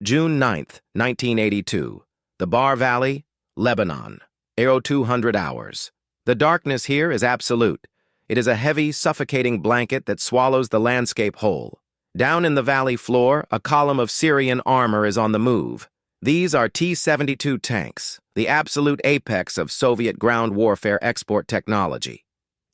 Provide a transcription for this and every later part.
June 9, 1982. The Bekaa Valley, Lebanon. 200 hours. The darkness here is absolute. It is a heavy, suffocating blanket that swallows the landscape whole. Down in the valley floor, a column of Syrian armor is on the move. These are T-72 tanks, the absolute apex of Soviet ground warfare export technology.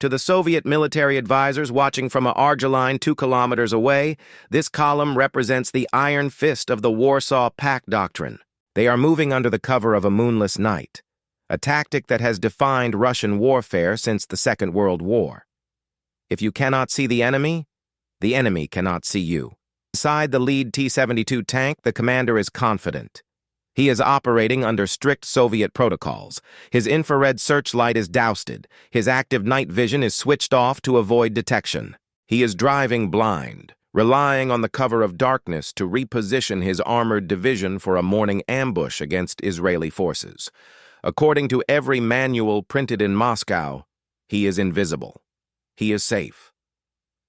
To the Soviet military advisors watching from a Argeline 2 kilometers away, this column represents the iron fist of the Warsaw Pact Doctrine. They are moving under the cover of a moonless night, a tactic that has defined Russian warfare since the Second World War. If you cannot see the enemy cannot see you. Inside the lead T-72 tank, the commander is confident. He is operating under strict Soviet protocols. His infrared searchlight is doused. His active night vision is switched off to avoid detection. He is driving blind, relying on the cover of darkness to reposition his armored division for a morning ambush against Israeli forces. According to every manual printed in Moscow, he is invisible. He is safe.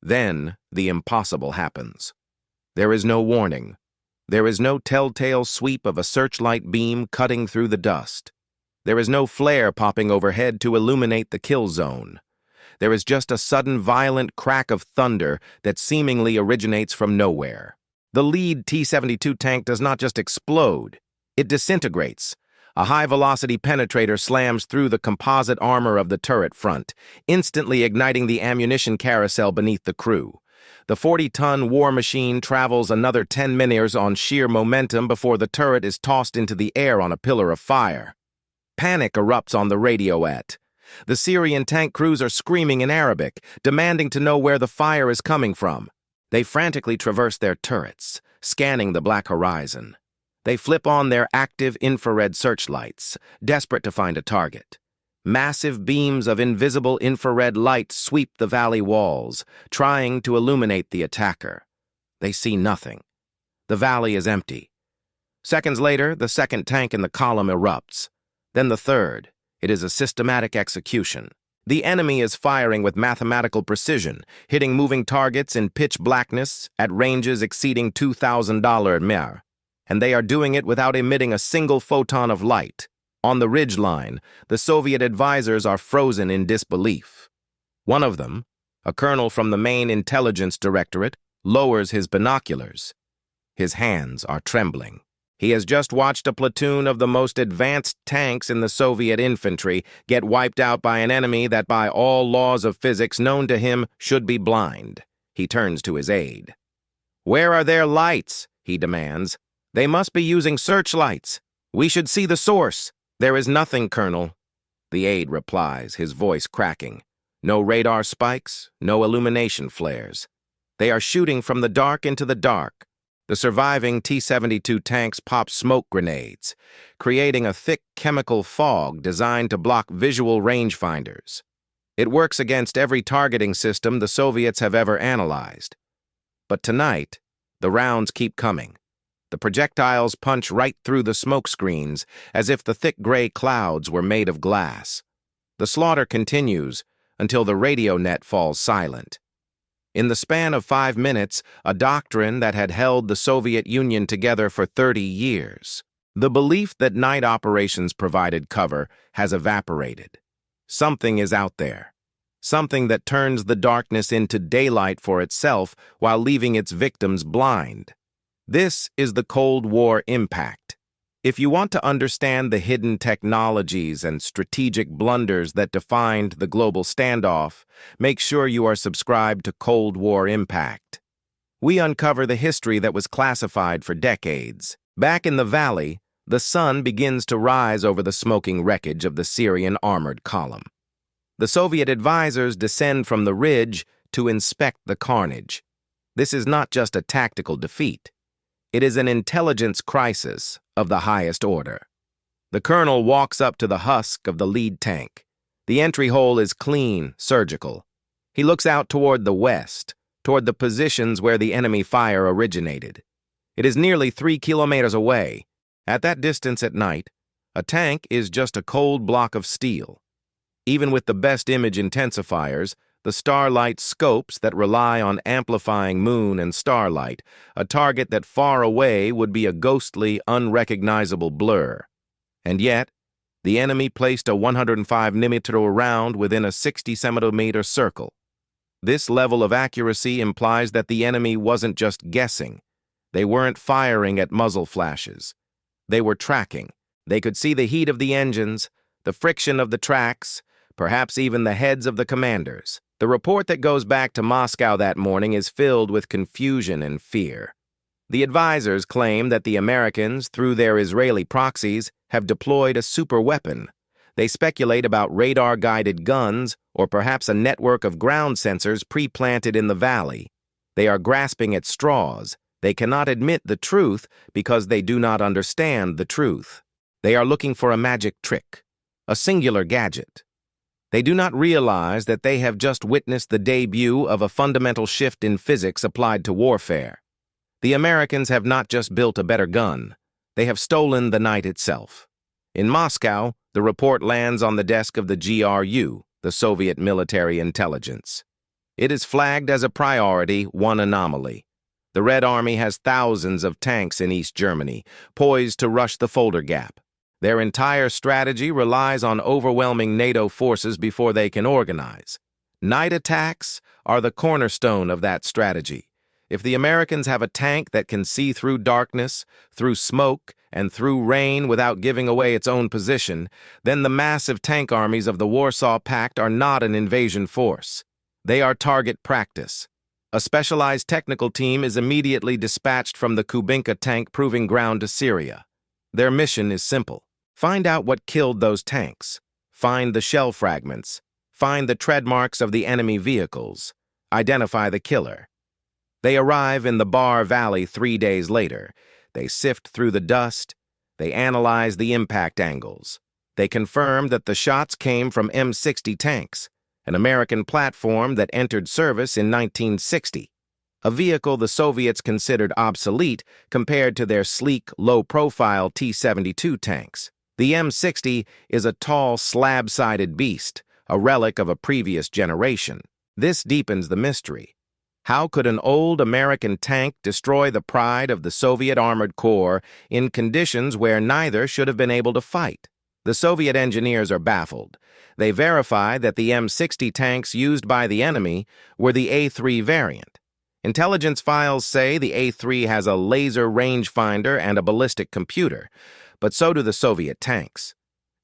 Then the impossible happens. There is no warning. There is no telltale sweep of a searchlight beam cutting through the dust. There is no flare popping overhead to illuminate the kill zone. There is just a sudden violent crack of thunder that seemingly originates from nowhere. The lead T-72 tank does not just explode, it disintegrates. A high-velocity penetrator slams through the composite armor of the turret front, instantly igniting the ammunition carousel beneath the crew. The 40-ton war machine travels another 10 meters on sheer momentum before the turret is tossed into the air on a pillar of fire. Panic erupts on the radioette. The Syrian tank crews are screaming in Arabic, demanding to know where the fire is coming from. They frantically traverse their turrets, scanning the black horizon. They flip on their active infrared searchlights, desperate to find a target. Massive beams of invisible infrared light sweep the valley walls, trying to illuminate the attacker. They see nothing. The valley is empty. Seconds later, the second tank in the column erupts. Then the third. It is a systematic execution. The enemy is firing with mathematical precision, hitting moving targets in pitch blackness at ranges exceeding 2,000 m, and they are doing it without emitting a single photon of light. On the ridgeline, the Soviet advisors are frozen in disbelief. One of them, a colonel from the main intelligence directorate, lowers his binoculars. His hands are trembling. He has just watched a platoon of the most advanced tanks in the Soviet infantry get wiped out by an enemy that by all laws of physics known to him should be blind. He turns to his aide. "Where are their lights?" he demands. "They must be using searchlights. We should see the source." "There is nothing, Colonel," the aide replies, his voice cracking. "No radar spikes, no illumination flares. They are shooting from the dark into the dark." The surviving T-72 tanks pop smoke grenades, creating a thick chemical fog designed to block visual rangefinders. It works against every targeting system the Soviets have ever analyzed. But tonight, the rounds keep coming. The projectiles punch right through the smoke screens as if the thick gray clouds were made of glass. The slaughter continues until the radio net falls silent. In the span of 5 minutes, a doctrine that had held the Soviet Union together for 30 years. The belief that night operations provided cover has evaporated. Something is out there. Something that turns the darkness into daylight for itself while leaving its victims blind. This is the Cold War impact. If you want to understand the hidden technologies and strategic blunders that defined the global standoff, make sure you are subscribed to Cold War Impact. We uncover the history that was classified for decades. Back in the valley, the sun begins to rise over the smoking wreckage of the Syrian armored column. The Soviet advisors descend from the ridge to inspect the carnage. This is not just a tactical defeat. It is an intelligence crisis of the highest order. The colonel walks up to the husk of the lead tank. The entry hole is clean, surgical. He looks out toward the west, toward the positions where the enemy fire originated. It is nearly 3 kilometers away. At that distance at night, a tank is just a cold block of steel. Even with the best image intensifiers, the starlight scopes that rely on amplifying moon and starlight, a target that far away would be a ghostly, unrecognizable blur. And yet, the enemy placed a 105mm round within a 60cm circle. This level of accuracy implies that the enemy wasn't just guessing. They weren't firing at muzzle flashes. They were tracking. They could see the heat of the engines, the friction of the tracks, perhaps even the heads of the commanders. The report that goes back to Moscow that morning is filled with confusion and fear. The advisors claim that the Americans, through their Israeli proxies, have deployed a super weapon. They speculate about radar-guided guns or perhaps a network of ground sensors pre-planted in the valley. They are grasping at straws. They cannot admit the truth because they do not understand the truth. They are looking for a magic trick, a singular gadget. They do not realize that they have just witnessed the debut of a fundamental shift in physics applied to warfare. The Americans have not just built a better gun, they have stolen the night itself. In Moscow, the report lands on the desk of the GRU, the Soviet military intelligence. It is flagged as a priority, one anomaly. The Red Army has thousands of tanks in East Germany, poised to rush the Fulda Gap. Their entire strategy relies on overwhelming NATO forces before they can organize. Night attacks are the cornerstone of that strategy. If the Americans have a tank that can see through darkness, through smoke, and through rain without giving away its own position, then the massive tank armies of the Warsaw Pact are not an invasion force. They are target practice. A specialized technical team is immediately dispatched from the Kubinka tank proving ground to Syria. Their mission is simple. Find out what killed those tanks. Find the shell fragments. Find the tread marks of the enemy vehicles. Identify the killer. They arrive in the Bekaa Valley 3 days later. They sift through the dust. They analyze the impact angles. They confirm that the shots came from M60 tanks, an American platform that entered service in 1960, a vehicle the Soviets considered obsolete compared to their sleek, low-profile T-72 tanks. The M60 is a tall, slab-sided beast, a relic of a previous generation. This deepens the mystery. How could an old American tank destroy the pride of the Soviet Armored Corps in conditions where neither should have been able to fight? The Soviet engineers are baffled. They verify that the M60 tanks used by the enemy were the A3 variant. Intelligence files say the A3 has a laser rangefinder and a ballistic computer, but so do the Soviet tanks.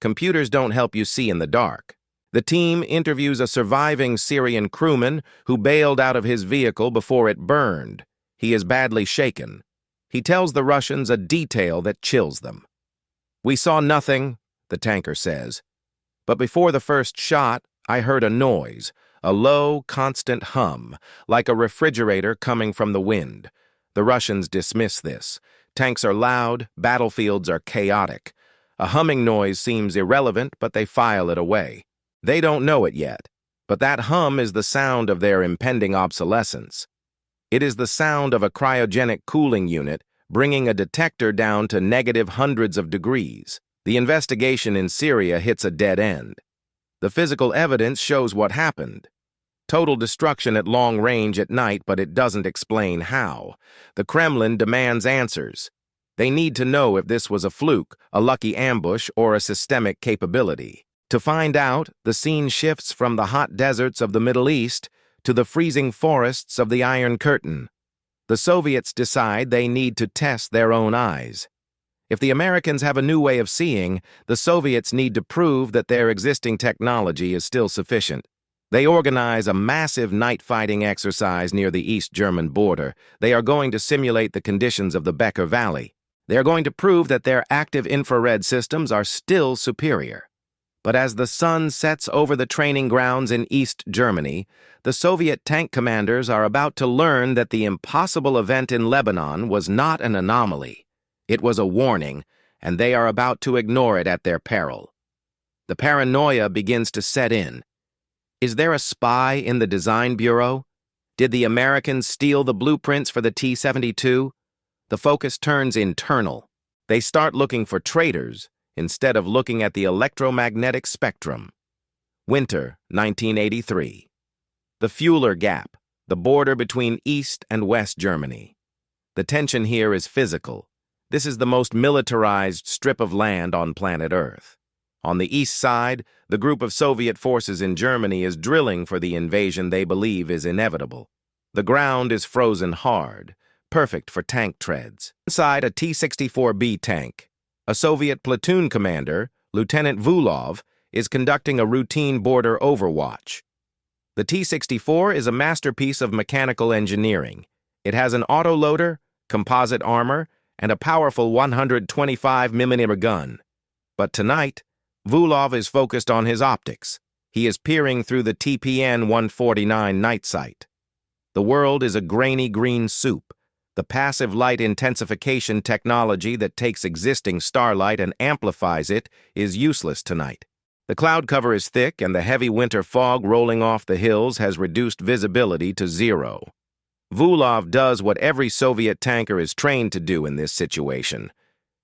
Computers don't help you see in the dark. The team interviews a surviving Syrian crewman who bailed out of his vehicle before it burned. He is badly shaken. He tells the Russians a detail that chills them. "We saw nothing," the tanker says. "But before the first shot, I heard a noise, a low, constant hum, like a refrigerator coming from the wind." The Russians dismiss this. Tanks are loud, battlefields are chaotic. A humming noise seems irrelevant, but they file it away. They don't know it yet, but that hum is the sound of their impending obsolescence. It is the sound of a cryogenic cooling unit bringing a detector down to negative hundreds of degrees. The investigation in Syria hits a dead end. The physical evidence shows what happened. Total destruction at long range at night, but it doesn't explain how. The Kremlin demands answers. They need to know if this was a fluke, a lucky ambush, or a systemic capability. To find out, the scene shifts from the hot deserts of the Middle East to the freezing forests of the Iron Curtain. The Soviets decide they need to test their own eyes. If the Americans have a new way of seeing, the Soviets need to prove that their existing technology is still sufficient. They organize a massive night fighting exercise near the East German border. They are going to simulate the conditions of the Bekaa Valley. They are going to prove that their active infrared systems are still superior. But as the sun sets over the training grounds in East Germany, the Soviet tank commanders are about to learn that the impossible event in Lebanon was not an anomaly. It was a warning, and they are about to ignore it at their peril. The paranoia begins to set in. Is there a spy in the design bureau? Did the Americans steal the blueprints for the T-72? The focus turns internal. They start looking for traitors instead of looking at the electromagnetic spectrum. Winter, 1983. the Fulda Gap, the border between East and West Germany. The tension here is physical. This is the most militarized strip of land on planet Earth. On the east side, the group of Soviet forces in Germany is drilling for the invasion they believe is inevitable. The ground is frozen hard, perfect for tank treads. Inside a T-64B tank, a Soviet platoon commander, Lieutenant Vulov, is conducting a routine border overwatch. The T-64 is a masterpiece of mechanical engineering. It has an autoloader, composite armor, and a powerful 125mm gun. But tonight, Vulov is focused on his optics. He is peering through the TPN-149 night sight. The world is a grainy green soup. The passive light intensification technology that takes existing starlight and amplifies it is useless tonight. The cloud cover is thick, and the heavy winter fog rolling off the hills has reduced visibility to zero. Vulov does what every Soviet tanker is trained to do in this situation.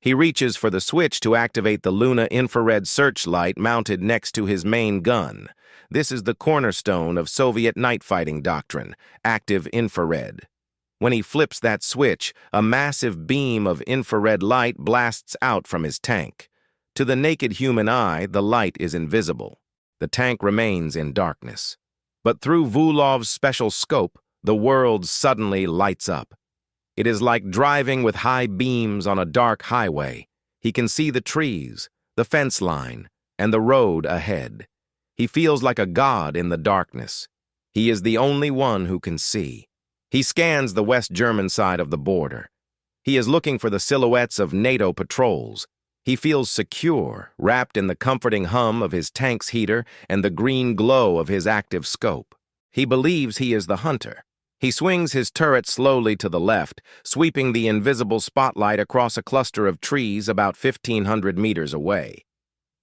He reaches for the switch to activate the Luna infrared searchlight mounted next to his main gun. This is the cornerstone of Soviet night fighting doctrine, active infrared. When he flips that switch, a massive beam of infrared light blasts out from his tank. To the naked human eye, the light is invisible. The tank remains in darkness. But through Vulov's special scope, the world suddenly lights up. It is like driving with high beams on a dark highway. He can see the trees, the fence line, and the road ahead. He feels like a god in the darkness. He is the only one who can see. He scans the West German side of the border. He is looking for the silhouettes of NATO patrols. He feels secure, wrapped in the comforting hum of his tank's heater and the green glow of his active scope. He believes he is the hunter. He swings his turret slowly to the left, sweeping the invisible spotlight across a cluster of trees about 1,500 meters away.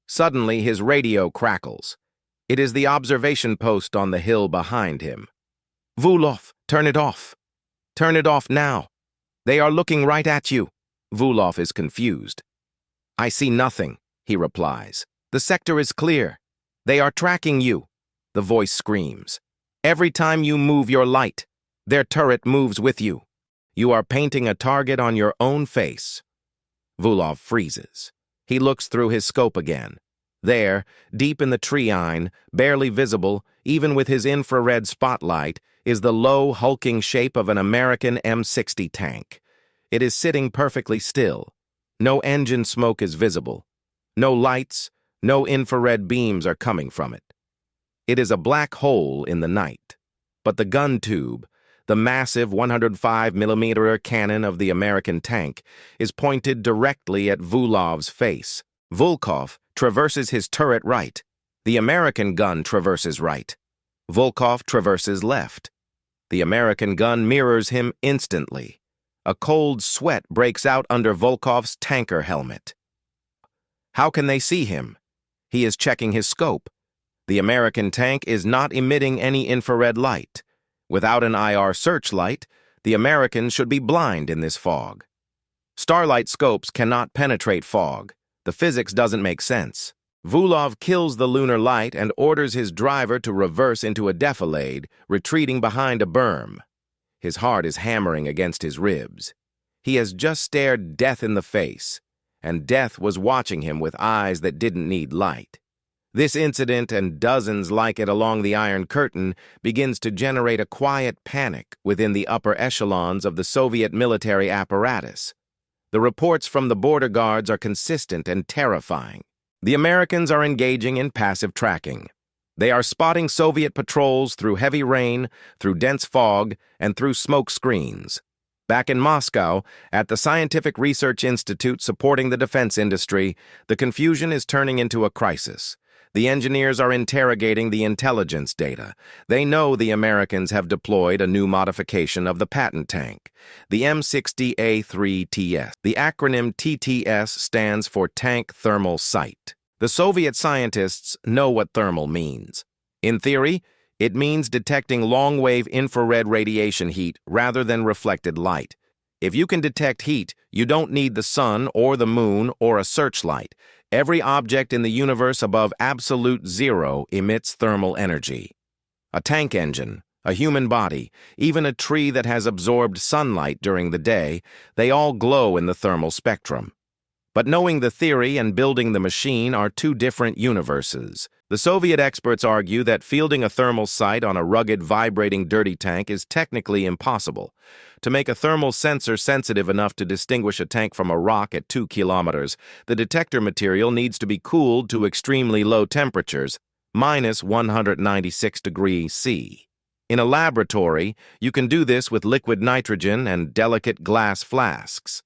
Suddenly, his radio crackles. It is the observation post on the hill behind him. "Vulov, turn it off. Turn it off now. They are looking right at you." Vulov is confused. "I see nothing," he replies. "The sector is clear. They are tracking you." The voice screams. "Every time you move your light, their turret moves with you. You are painting a target on your own face." Vulov freezes. He looks through his scope again. There, deep in the treeine, barely visible, even with his infrared spotlight, is the low, hulking shape of an American M60 tank. It is sitting perfectly still. No engine smoke is visible. No lights, no infrared beams are coming from it. It is a black hole in the night. But the gun tube, the massive 105mm cannon of the American tank, is pointed directly at Vulov's face. Volkov traverses his turret right. The American gun traverses right. Volkov traverses left. The American gun mirrors him instantly. A cold sweat breaks out under Volkov's tanker helmet. How can they see him? He is checking his scope. The American tank is not emitting any infrared light. Without an IR searchlight, the Americans should be blind in this fog. Starlight scopes cannot penetrate fog. The physics doesn't make sense. Vulov kills the lunar light and orders his driver to reverse into a defilade, retreating behind a berm. His heart is hammering against his ribs. He has just stared death in the face, and death was watching him with eyes that didn't need light. This incident and dozens like it along the Iron Curtain begins to generate a quiet panic within the upper echelons of the Soviet military apparatus. The reports from the border guards are consistent and terrifying. The Americans are engaging in passive tracking. They are spotting Soviet patrols through heavy rain, through dense fog, and through smoke screens. Back in Moscow, at the Scientific Research Institute supporting the defense industry, the confusion is turning into a crisis. The engineers are interrogating the intelligence data. They know the Americans have deployed a new modification of the patent tank, the M60A3 TTS. The acronym TTS stands for Tank Thermal Sight. The Soviet scientists know what thermal means. In theory, it means detecting long-wave infrared radiation heat rather than reflected light. If you can detect heat, you don't need the sun or the moon or a searchlight. Every object in the universe above absolute zero emits thermal energy. A tank engine, a human body, even a tree that has absorbed sunlight during the day, they all glow in the thermal spectrum. But knowing the theory and building the machine are two different universes. The Soviet experts argue that fielding a thermal sight on a rugged, vibrating dirty tank is technically impossible. To make a thermal sensor sensitive enough to distinguish a tank from a rock at 2 kilometers, the detector material needs to be cooled to extremely low temperatures, minus 196 degrees C. In a laboratory, you can do this with liquid nitrogen and delicate glass flasks.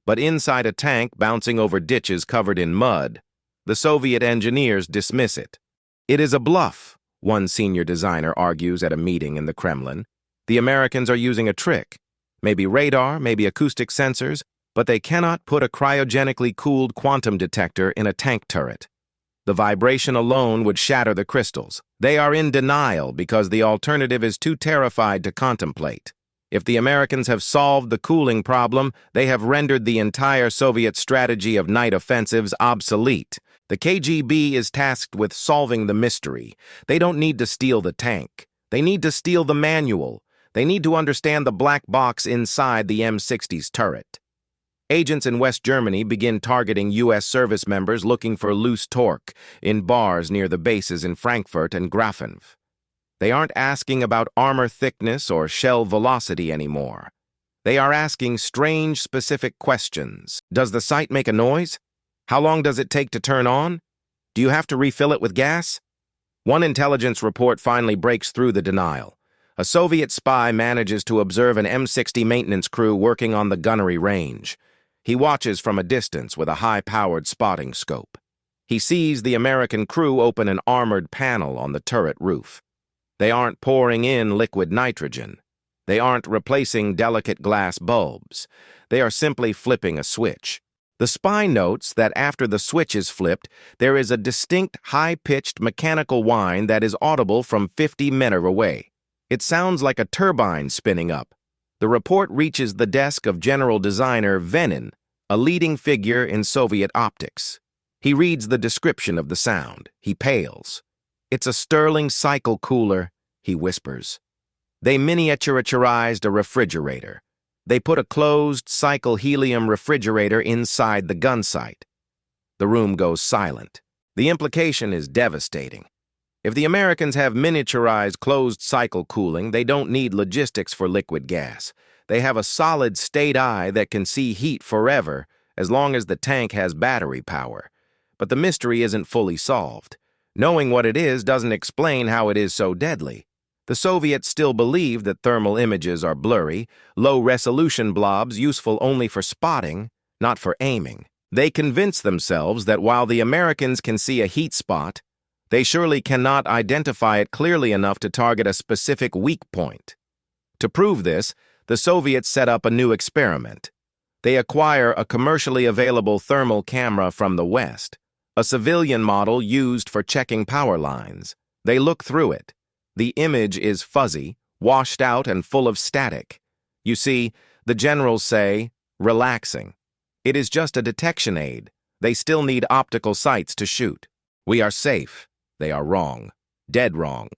But inside a tank bouncing over ditches covered in mud, the Soviet engineers dismiss it. It is a bluff, one senior designer argues at a meeting in the Kremlin. The Americans are using a trick. Maybe radar, maybe acoustic sensors, but they cannot put a cryogenically cooled quantum detector in a tank turret. The vibration alone would shatter the crystals. They are in denial because the alternative is too terrified to contemplate. If the Americans have solved the cooling problem, they have rendered the entire Soviet strategy of night offensives obsolete. The KGB is tasked with solving the mystery. They don't need to steal the tank. They need to steal the manual. They need to understand the black box inside the M60's turret. Agents in West Germany begin targeting U.S. service members looking for loose torque in bars near the bases in Frankfurt and Grafenw. They aren't asking about armor thickness or shell velocity anymore. They are asking strange, specific questions. Does the sight make a noise? How long does it take to turn on? Do you have to refill it with gas? One intelligence report finally breaks through the denial. A Soviet spy manages to observe an M60 maintenance crew working on the gunnery range. He watches from a distance with a high-powered spotting scope. He sees the American crew open an armored panel on the turret roof. They aren't pouring in liquid nitrogen. They aren't replacing delicate glass bulbs. They are simply flipping a switch. The spy notes that after the switch is flipped, there is a distinct, high-pitched mechanical whine that is audible from 50 meters away. It sounds like a turbine spinning up. The report reaches the desk of general designer Venin, a leading figure in Soviet optics. He reads the description of the sound. He pales. "It's a Stirling cycle cooler," he whispers. They miniaturized a refrigerator. They put a closed-cycle helium refrigerator inside the gun sight. The room goes silent. The implication is devastating. If the Americans have miniaturized closed-cycle cooling, they don't need logistics for liquid gas. They have a solid state eye that can see heat forever as long as the tank has battery power. But the mystery isn't fully solved. Knowing what it is doesn't explain how it is so deadly. The Soviets still believe that thermal images are blurry, low-resolution blobs useful only for spotting, not for aiming. They convince themselves that while the Americans can see a heat spot, they surely cannot identify it clearly enough to target a specific weak point. To prove this, the Soviets set up a new experiment. They acquire a commercially available thermal camera from the West, a civilian model used for checking power lines. They look through it. The image is fuzzy, washed out, and full of static. You see, the generals say, relaxing. It is just a detection aid. They still need optical sights to shoot. We are safe. They are wrong. Dead wrong.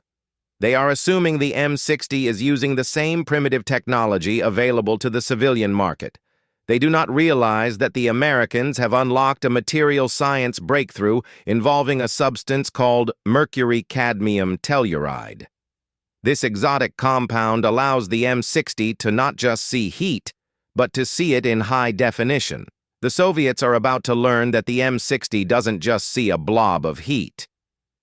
They are assuming the M60 is using the same primitive technology available to the civilian market. They do not realize that the Americans have unlocked a material science breakthrough involving a substance called mercury-cadmium telluride. This exotic compound allows the M60 to not just see heat, but to see it in high definition. The Soviets are about to learn that the M60 doesn't just see a blob of heat.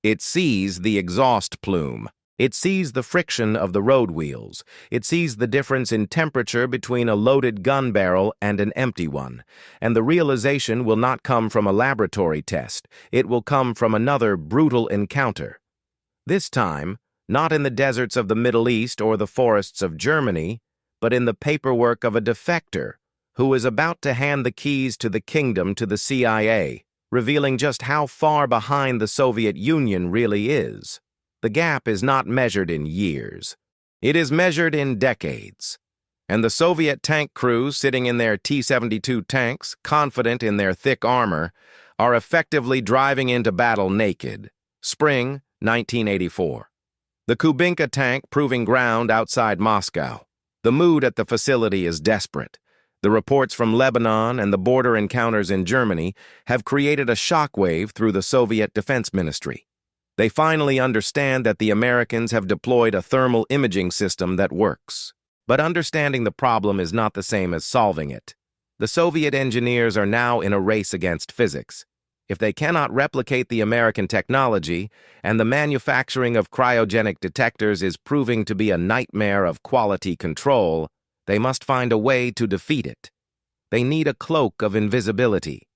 It sees the exhaust plume. It sees the friction of the road wheels. It sees the difference in temperature between a loaded gun barrel and an empty one. And the realization will not come from a laboratory test. It will come from another brutal encounter. This time, not in the deserts of the Middle East or the forests of Germany, but in the paperwork of a defector who is about to hand the keys to the kingdom to the CIA, revealing just how far behind the Soviet Union really is. The gap is not measured in years. It is measured in decades. And the Soviet tank crews sitting in their T-72 tanks, confident in their thick armor, are effectively driving into battle naked. Spring 1984. The Kubinka tank proving ground outside Moscow. The mood at the facility is desperate. The reports from Lebanon and the border encounters in Germany have created a shockwave through the Soviet Defense Ministry. They finally understand that the Americans have deployed a thermal imaging system that works. But understanding the problem is not the same as solving it. The Soviet engineers are now in a race against physics. If they cannot replicate the American technology, and the manufacturing of cryogenic detectors is proving to be a nightmare of quality control, they must find a way to defeat it. They need a cloak of invisibility.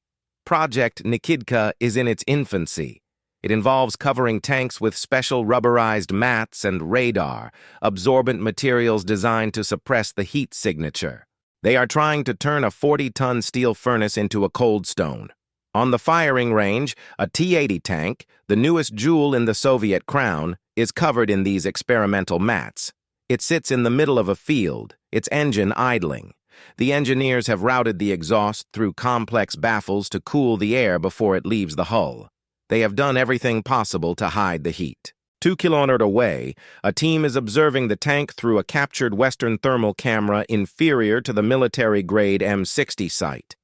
Project Nikidka is in its infancy. It involves covering tanks with special rubberized mats and radar, absorbent materials designed to suppress the heat signature. They are trying to turn a 40-ton steel furnace into a cold stone. On the firing range, a T-80 tank, the newest jewel in the Soviet crown, is covered in these experimental mats. It sits in the middle of a field, its engine idling. The engineers have routed the exhaust through complex baffles to cool the air before it leaves the hull. They have done everything possible to hide the heat. 2 kilometers away, a team is observing the tank through a captured Western thermal camera inferior to the military-grade M60 sight.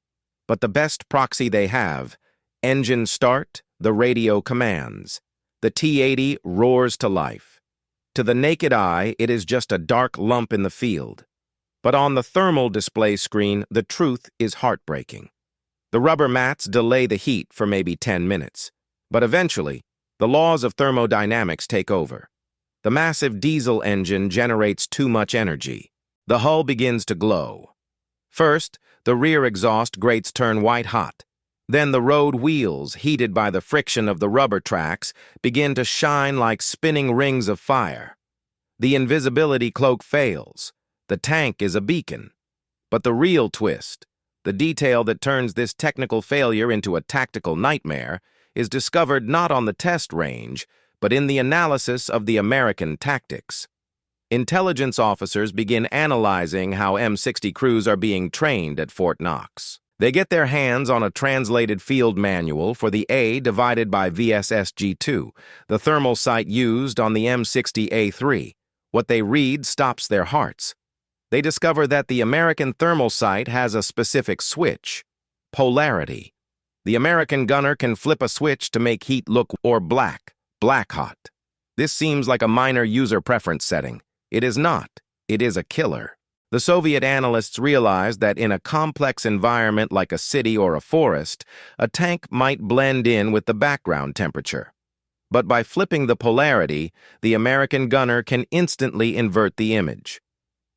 But the best proxy they have, engine start, the radio commands. The T-80 roars to life. To the naked eye, it is just a dark lump in the field. But on the thermal display screen, the truth is heartbreaking. The rubber mats delay the heat for maybe 10 minutes. But eventually, the laws of thermodynamics take over. The massive diesel engine generates too much energy. The hull begins to glow. First, the rear exhaust grates turn white-hot. Then the road wheels, heated by the friction of the rubber tracks, begin to shine like spinning rings of fire. The invisibility cloak fails. The tank is a beacon. But the real twist, the detail that turns this technical failure into a tactical nightmare, is discovered not on the test range, but in the analysis of the American tactics. Intelligence officers begin analyzing how M60 crews are being trained at Fort Knox. They get their hands on a translated field manual for the A divided by VSSG2, the thermal sight used on the M60A3. What they read stops their hearts. They discover that the American thermal sight has a specific switch: polarity. The American gunner can flip a switch to make heat look or black hot. This seems like a minor user preference setting. It is not. It is a killer. The Soviet analysts realized that in a complex environment like a city or a forest, a tank might blend in with the background temperature. But by flipping the polarity, the American gunner can instantly invert the image.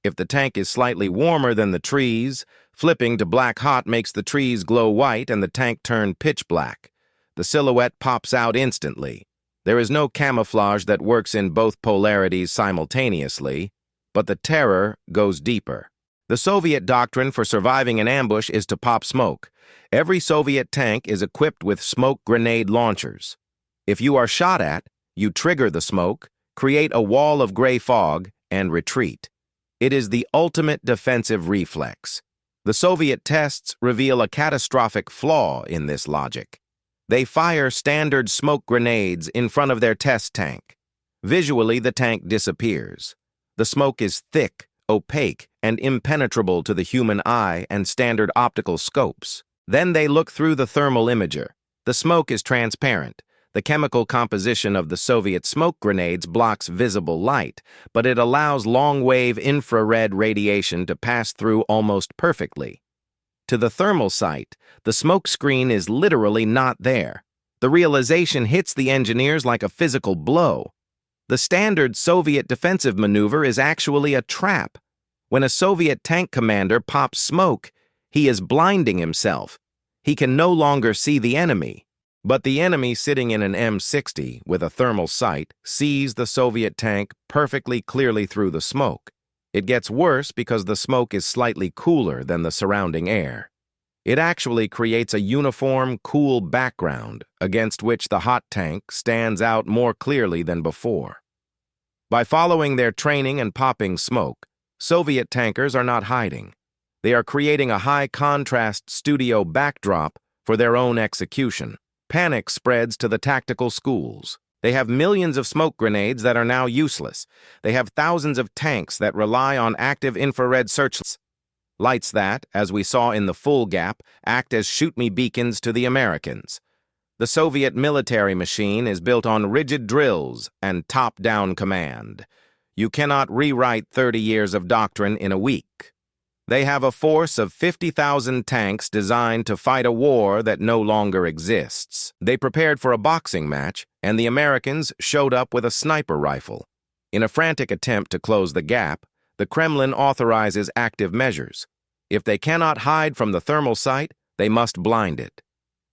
If the tank is slightly warmer than the trees, flipping to black-hot makes the trees glow white and the tank turn pitch black. The silhouette pops out instantly. There is no camouflage that works in both polarities simultaneously, but the terror goes deeper. The Soviet doctrine for surviving an ambush is to pop smoke. Every Soviet tank is equipped with smoke grenade launchers. If you are shot at, you trigger the smoke, create a wall of gray fog, and retreat. It is the ultimate defensive reflex. The Soviet tests reveal a catastrophic flaw in this logic. They fire standard smoke grenades in front of their test tank. Visually, the tank disappears. The smoke is thick, opaque, and impenetrable to the human eye and standard optical scopes. Then they look through the thermal imager. The smoke is transparent. The chemical composition of the Soviet smoke grenades blocks visible light, but it allows long-wave infrared radiation to pass through almost perfectly. To the thermal sight, the smoke screen is literally not there. The realization hits the engineers like a physical blow. The standard Soviet defensive maneuver is actually a trap. When a Soviet tank commander pops smoke, he is blinding himself. He can no longer see the enemy. But the enemy sitting in an M60 with a thermal sight sees the Soviet tank perfectly clearly through the smoke. It gets worse because the smoke is slightly cooler than the surrounding air. It actually creates a uniform, cool background against which the hot tank stands out more clearly than before. By following their training and popping smoke, Soviet tankers are not hiding. They are creating a high-contrast studio backdrop for their own execution. Panic spreads to the tactical schools. They have millions of smoke grenades that are now useless. They have thousands of tanks that rely on active infrared searchlights that, as we saw in the Fulda Gap, act as shoot-me beacons to the Americans. The Soviet military machine is built on rigid drills and top-down command. You cannot rewrite 30 years of doctrine in a week. They have a force of 50,000 tanks designed to fight a war that no longer exists. They prepared for a boxing match, and the Americans showed up with a sniper rifle. In a frantic attempt to close the gap, the Kremlin authorizes active measures. If they cannot hide from the thermal sight, they must blind it.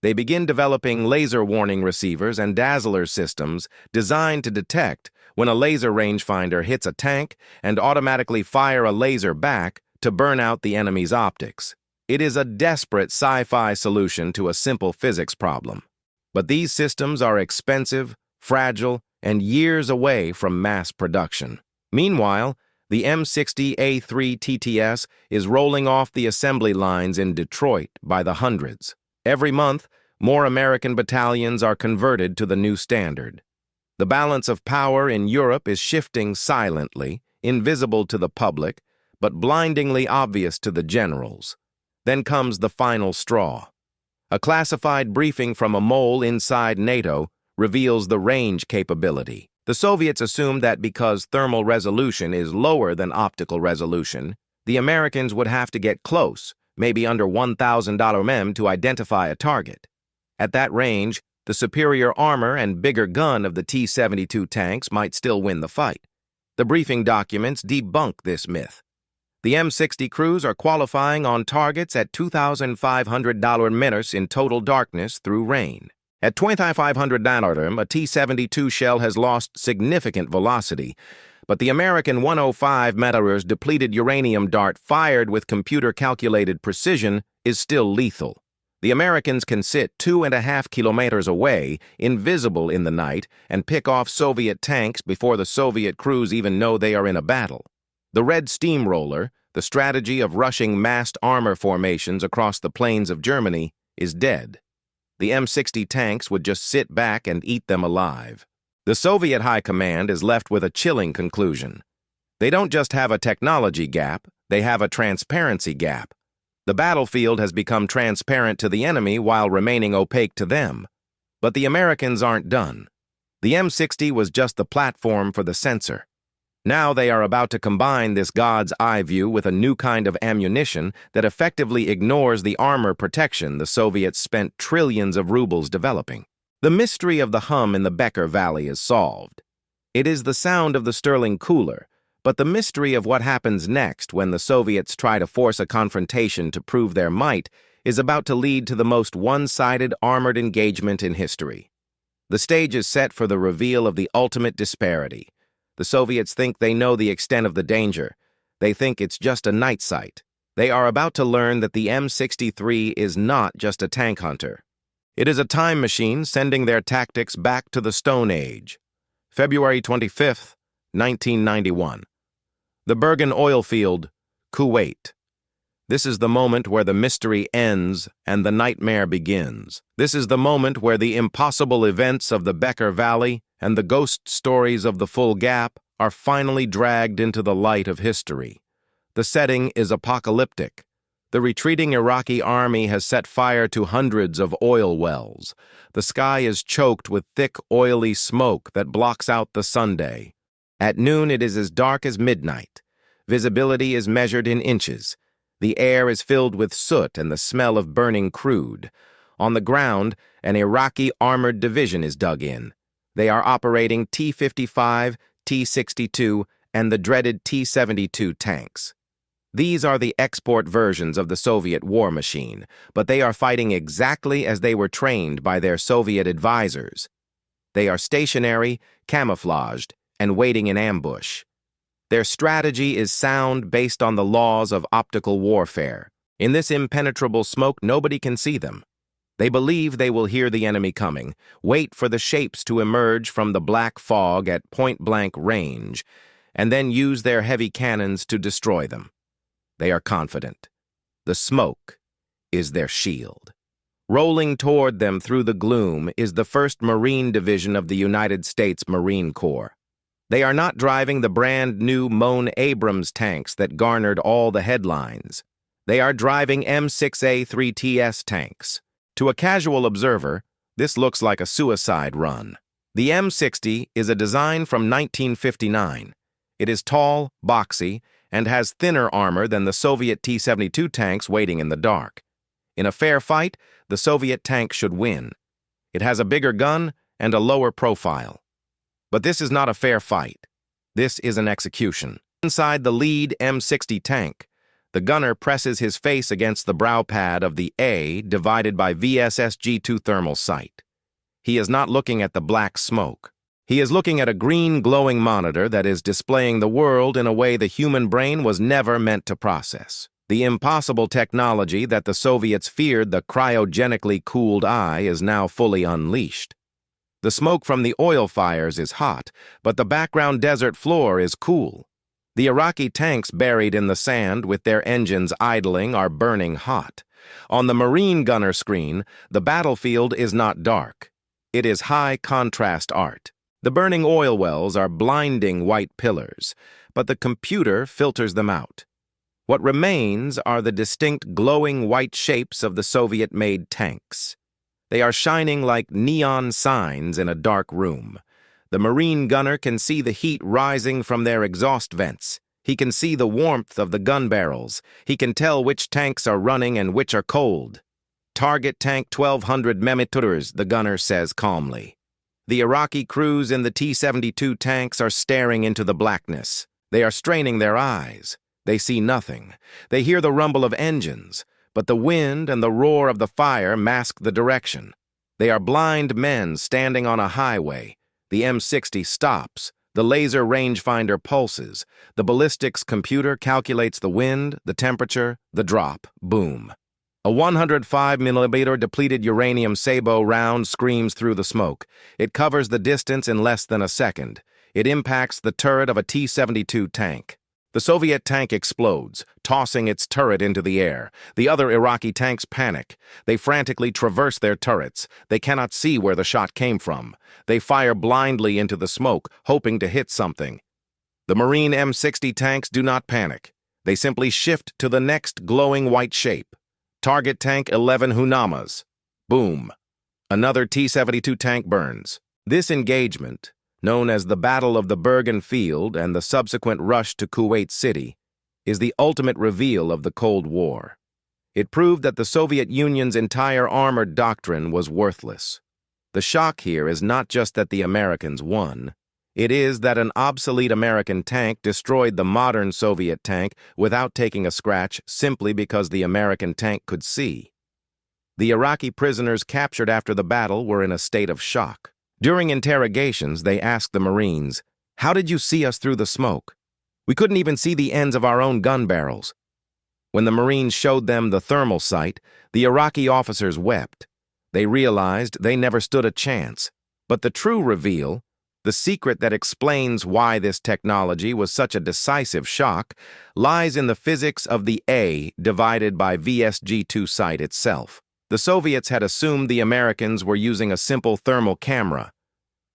They begin developing laser warning receivers and dazzler systems designed to detect when a laser rangefinder hits a tank and automatically fire a laser back to burn out the enemy's optics. It is a desperate sci-fi solution to a simple physics problem. But these systems are expensive, fragile, and years away from mass production. Meanwhile, the M60A3 TTS is rolling off the assembly lines in Detroit by the hundreds. Every month, more American battalions are converted to the new standard. The balance of power in Europe is shifting silently, invisible to the public, but blindingly obvious to the generals. Then comes the final straw. A classified briefing from a mole inside NATO reveals the range capability. The Soviets assumed that because thermal resolution is lower than optical resolution, the Americans would have to get close, maybe under 1,000 mm to identify a target. At that range, the superior armor and bigger gun of the T-72 tanks might still win the fight. The briefing documents debunk this myth. The M60 crews are qualifying on targets at $2,500 meters in total darkness through rain. At $2,500, a T-72 shell has lost significant velocity, but the American 105 meters depleted uranium dart fired with computer-calculated precision is still lethal. The Americans can sit 2.5 kilometers away, invisible in the night, and pick off Soviet tanks before the Soviet crews even know they are in a battle. The Red Steamroller, the strategy of rushing massed armor formations across the plains of Germany, is dead. The M60 tanks would just sit back and eat them alive. The Soviet High Command is left with a chilling conclusion. They don't just have a technology gap, they have a transparency gap. The battlefield has become transparent to the enemy while remaining opaque to them. But the Americans aren't done. The M60 was just the platform for the sensor. Now they are about to combine this God's eye view with a new kind of ammunition that effectively ignores the armor protection the Soviets spent trillions of rubles developing. The mystery of the hum in the Bekaa Valley is solved. It is the sound of the Sterling cooler, but the mystery of what happens next when the Soviets try to force a confrontation to prove their might is about to lead to the most one-sided armored engagement in history. The stage is set for the reveal of the ultimate disparity. The Soviets think they know the extent of the danger. They think it's just a night sight. They are about to learn that the M63 is not just a tank hunter. It is a time machine sending their tactics back to the Stone Age. February 25th, 1991. The Bergen oil field, Kuwait. This is the moment where the mystery ends and the nightmare begins. This is the moment where the impossible events of the Bekaa Valley and the ghost stories of the Fulda Gap are finally dragged into the light of history. The setting is apocalyptic. The retreating Iraqi army has set fire to hundreds of oil wells. The sky is choked with thick, oily smoke that blocks out the Sunday. At noon, it is as dark as midnight. Visibility is measured in inches. The air is filled with soot and the smell of burning crude. On the ground, an Iraqi armored division is dug in. They are operating T-55, T-62, and the dreaded T-72 tanks. These are the export versions of the Soviet war machine, but they are fighting exactly as they were trained by their Soviet advisors. They are stationary, camouflaged, and waiting in ambush. Their strategy is sound based on the laws of optical warfare. In this impenetrable smoke, nobody can see them. They believe they will hear the enemy coming, wait for the shapes to emerge from the black fog at point-blank range, and then use their heavy cannons to destroy them. They are confident. The smoke is their shield. Rolling toward them through the gloom is the 1st Marine Division of the United States Marine Corps. They are not driving the brand-new Moan Abrams tanks that garnered all the headlines. They are driving M60A3 TTS tanks. To a casual observer, this looks like a suicide run. The M60 is a design from 1959. It is tall, boxy, and has thinner armor than the Soviet T-72 tanks waiting in the dark. In a fair fight, the Soviet tank should win. It has a bigger gun and a lower profile. But this is not a fair fight. This is an execution. Inside the lead M60 tank, the gunner presses his face against the brow pad of the A divided by VSSG-2 thermal sight. He is not looking at the black smoke. He is looking at a green glowing monitor that is displaying the world in a way the human brain was never meant to process. The impossible technology that the Soviets feared, the cryogenically cooled eye, is now fully unleashed. The smoke from the oil fires is hot, but the background desert floor is cool. The Iraqi tanks buried in the sand with their engines idling are burning hot. On the Marine gunner screen, the battlefield is not dark. It is high-contrast art. The burning oil wells are blinding white pillars, but the computer filters them out. What remains are the distinct glowing white shapes of the Soviet-made tanks. They are shining like neon signs in a dark room. The Marine gunner can see the heat rising from their exhaust vents. He can see the warmth of the gun barrels. He can tell which tanks are running and which are cold. Target tank 1200 mm, the gunner says calmly. The Iraqi crews in the T-72 tanks are staring into the blackness. They are straining their eyes. They see nothing. They hear the rumble of engines, but the wind and the roar of the fire mask the direction. They are blind men standing on a highway. The M60 stops. The laser rangefinder pulses. The ballistics computer calculates the wind, the temperature, the drop. Boom. A 105mm depleted uranium sabot round screams through the smoke. It covers the distance in less than a second. It impacts the turret of a T-72 tank. The Soviet tank explodes, tossing its turret into the air. The other Iraqi tanks panic. They frantically traverse their turrets. They cannot see where the shot came from. They fire blindly into the smoke, hoping to hit something. The Marine M60 tanks do not panic. They simply shift to the next glowing white shape. Target tank 11 Hunamas. Boom. Another T-72 tank burns. This engagement, known as the Battle of the Bergen Field and the subsequent rush to Kuwait City, is the ultimate reveal of the Cold War. It proved that the Soviet Union's entire armored doctrine was worthless. The shock here is not just that the Americans won. It is that an obsolete American tank destroyed the modern Soviet tank without taking a scratch simply because the American tank could see. The Iraqi prisoners captured after the battle were in a state of shock. During interrogations, they asked the Marines, "How did you see us through the smoke? We couldn't even see the ends of our own gun barrels." When the Marines showed them the thermal sight, the Iraqi officers wept. They realized they never stood a chance. But the true reveal, the secret that explains why this technology was such a decisive shock, lies in the physics of the A divided by VSG-2 sight itself. The Soviets had assumed the Americans were using a simple thermal camera.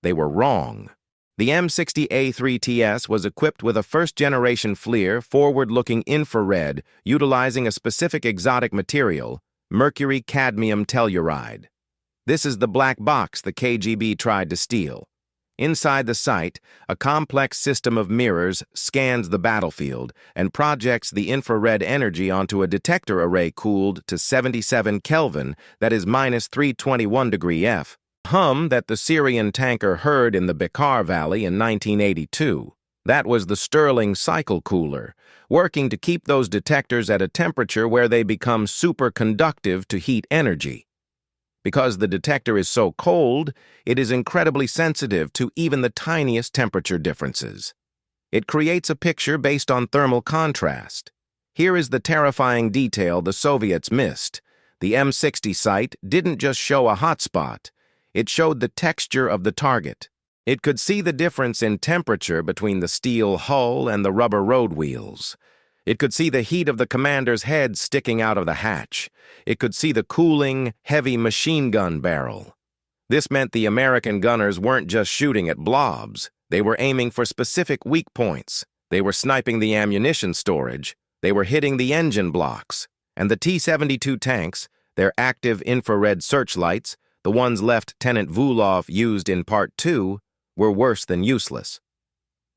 They were wrong. The M60A3 TTS was equipped with a first-generation FLIR forward-looking infrared utilizing a specific exotic material, mercury-cadmium telluride. This is the black box the KGB tried to steal. Inside the sight, a complex system of mirrors scans the battlefield and projects the infrared energy onto a detector array cooled to 77 Kelvin, that is minus 321 degree F. Hum that the Syrian tanker heard in the Bekaa Valley in 1982. That was the Stirling cycle cooler, working to keep those detectors at a temperature where they become superconductive to heat energy. Because the detector is so cold, it is incredibly sensitive to even the tiniest temperature differences. It creates a picture based on thermal contrast. Here is the terrifying detail the Soviets missed. The M60 sight didn't just show a hotspot. It showed the texture of the target. It could see the difference in temperature between the steel hull and the rubber road wheels. It could see the heat of the commander's head sticking out of the hatch. It could see the cooling, heavy machine gun barrel. This meant the American gunners weren't just shooting at blobs. They were aiming for specific weak points. They were sniping the ammunition storage. They were hitting the engine blocks. And the T-72 tanks, their active infrared searchlights, the ones Lieutenant Vulov used in Part 2, were worse than useless.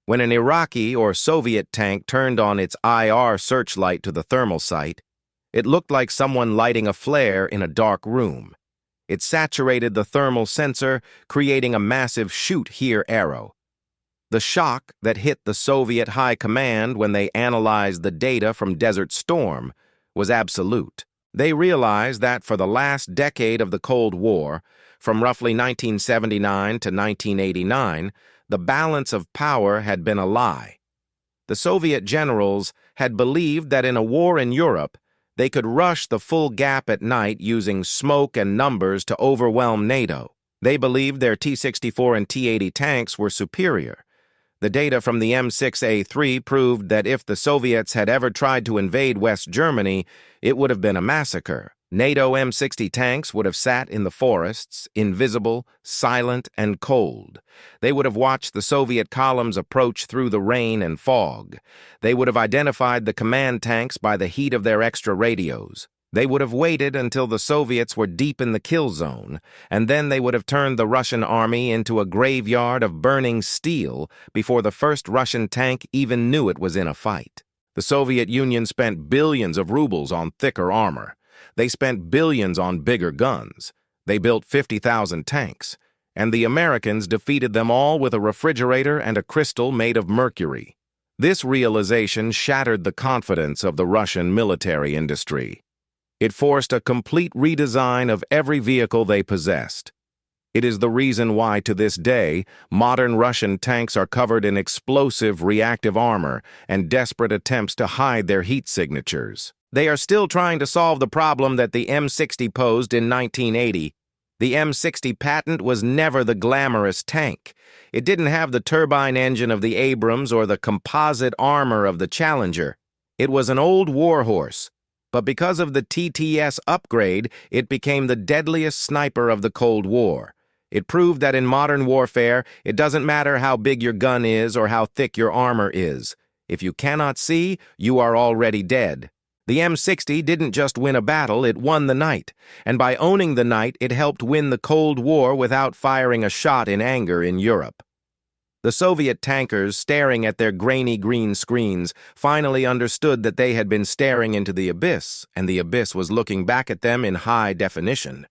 When an Iraqi or Soviet tank turned on its IR searchlight to the thermal sight, it looked like someone lighting a flare in a dark room. It saturated the thermal sensor, creating a massive shoot-here arrow. The shock that hit the Soviet High Command when they analyzed the data from Desert Storm was absolute. They realized that for the last decade of the Cold War, from roughly 1979 to 1989, the balance of power had been a lie. The Soviet generals had believed that in a war in Europe, they could rush the Fulda Gap at night using smoke and numbers to overwhelm NATO. They believed their T-64 and T-80 tanks were superior. The data from the M60A3 proved that if the Soviets had ever tried to invade West Germany, it would have been a massacre. NATO M60 tanks would have sat in the forests, invisible, silent, and cold. They would have watched the Soviet columns approach through the rain and fog. They would have identified the command tanks by the heat of their extra radios. They would have waited until the Soviets were deep in the kill zone, and then they would have turned the Russian army into a graveyard of burning steel before the first Russian tank even knew it was in a fight. The Soviet Union spent billions of rubles on thicker armor. They spent billions on bigger guns. They built 50,000 tanks. And the Americans defeated them all with a refrigerator and a crystal made of mercury. This realization shattered the confidence of the Russian military industry. It forced a complete redesign of every vehicle they possessed. It is the reason why, to this day, modern Russian tanks are covered in explosive reactive armor and desperate attempts to hide their heat signatures. They are still trying to solve the problem that the M60 posed in 1980. The M60 patent was never the glamorous tank. It didn't have the turbine engine of the Abrams or the composite armor of the Challenger. It was an old warhorse. But because of the TTS upgrade, it became the deadliest sniper of the Cold War. It proved that in modern warfare, it doesn't matter how big your gun is or how thick your armor is. If you cannot see, you are already dead. The M60 didn't just win a battle, it won the night. And by owning the night, it helped win the Cold War without firing a shot in anger in Europe. The Soviet tankers, staring at their grainy green screens, finally understood that they had been staring into the abyss, and the abyss was looking back at them in high definition.